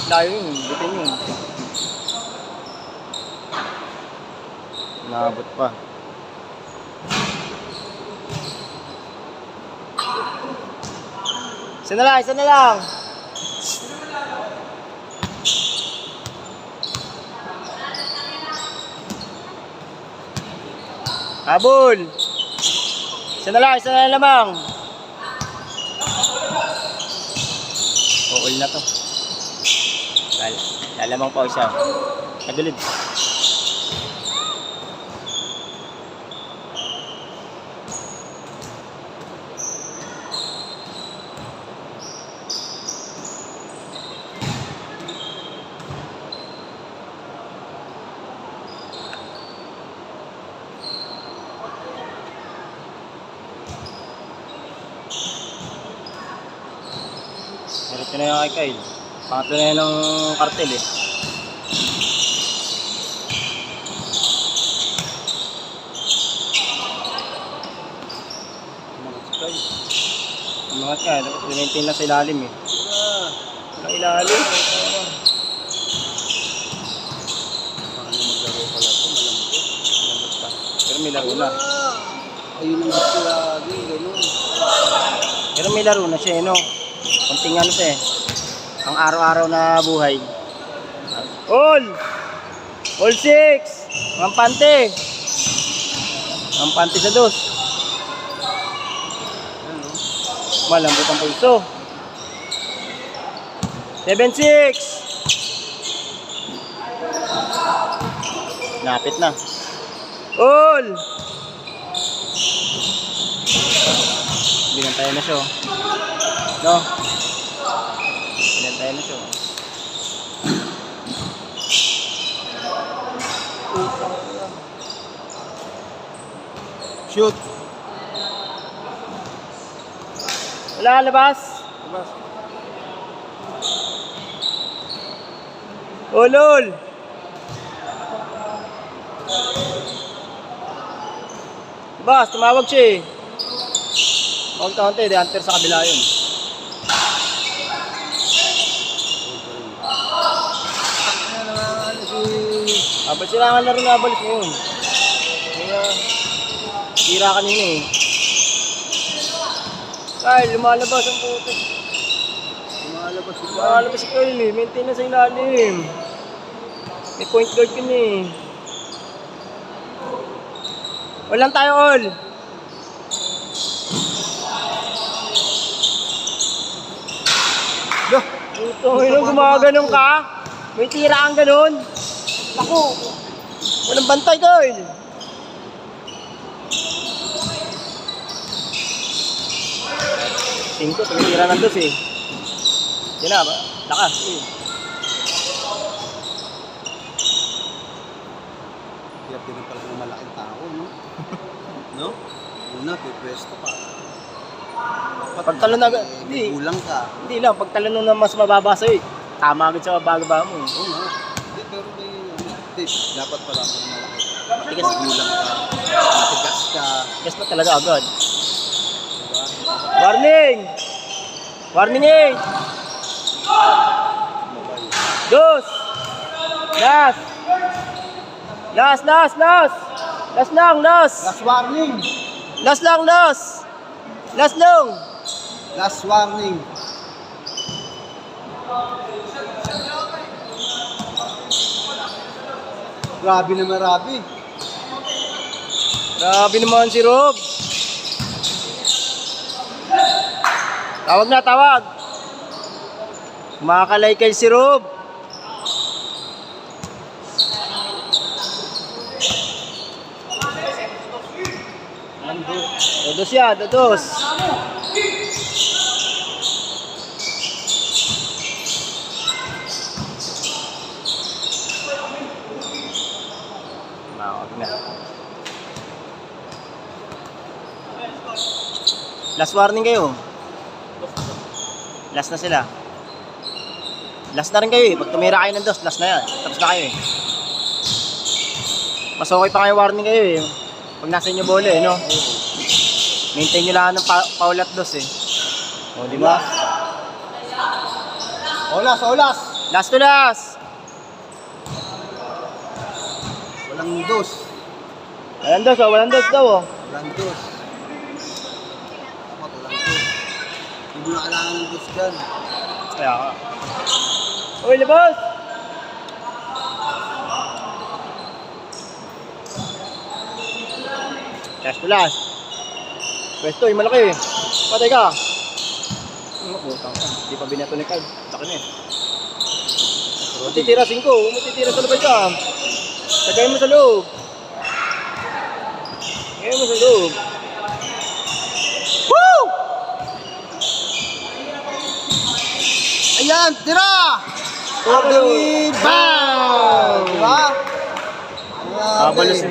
Layo yun, bitin yun. Naabot pa. Isa na lang, isa na lang. Habol. Isa na lang lamang. All na to. Lalamang pa isa. Nagulid. Meron na yung kay Kyle. Pangatlo na yun ng kartel eh. Umangat ka, dapat pinmaintain na sa ilalim eh. Walang ilalim. Paano maglaro pala ito? Malambot pa. Pero may laro na. Ayun ang gusto lagi, gano'n. Pero may laro na siya eh, no? Kunting ano siya eh. Ang araw-araw na buhay. All! All 6! Ang pante! Ang pante sa dos. Malambot ang pulso. 7-6! Napit na. All! Binantayan na siya. No? Binantayan na siya. Shoot! Wala, labas. Labas. Ulol. Labas, tumawag siya eh. Huwag kaunti, di hunter sa kabila yun. Abal sila nga laro na abalis ngayon. Kaya, tira kanina eh. Kyle, lumalabas ang puto. Lumalabas si Kyle eh. Maintain na sa ilalim. May point guard yun eh. Walang tayo all. Puto, yun gumaganong ka? May tira kang ganon? Ako, walang bantay Kyle. Tingko, tumitira ng dos eh. Yan na ba? Lakas eh. Hirap din pala ng malaking tao, no? No? Una, pipwesto pa. Pagtalon na, hindi. Kulang ka. Hindi lang, pagtalon na mas mababa sa'yo eh. Tama agad sa bago-bago mo. Oo nga. Hindi, pero may tip. Dapat pala ng malaki. Tigas. Kulang ka. Matigas ka. Tigas na talaga agad. Diba? Warning! Warning eh! Dos! Last! Last! Last lang, last! Last warning! Last lang, last! Last lang! Last warning! Grabe na marabi. Grabe naman si Rob. Tawag na, tawag. Makakalaykay si Rob. Dodos yan, dodos. Tawag na. Last warning kayo. Last na sila. Last na rin kayo eh. Pag tumira kayo ng dos, last na yan. Tapos na kayo eh. Mas okay pa kayo warning kayo eh. Pag nasa inyo bola eh, no? Maintain nyo lang ng foul at dos eh. O, di ba? Olas, olas! Last to last. Walang dos. Walang dos, oh. Walang dos daw, oh. Walang dos. Dapat walang dos. Hindi mo na kailangan ng dos dyan. Kaya ka. Uy, labas! Last to last. Pwesto, yung malaki. Patay ka. Putang ka. Hindi pa binato ni Carl. Laki na eh. Matitira 5. Matitira sa labay ka. Lagay mo sa loob. Lagay mo sa loob. Woo! Ayan, tira! Totally Bang! Diba? Kabalos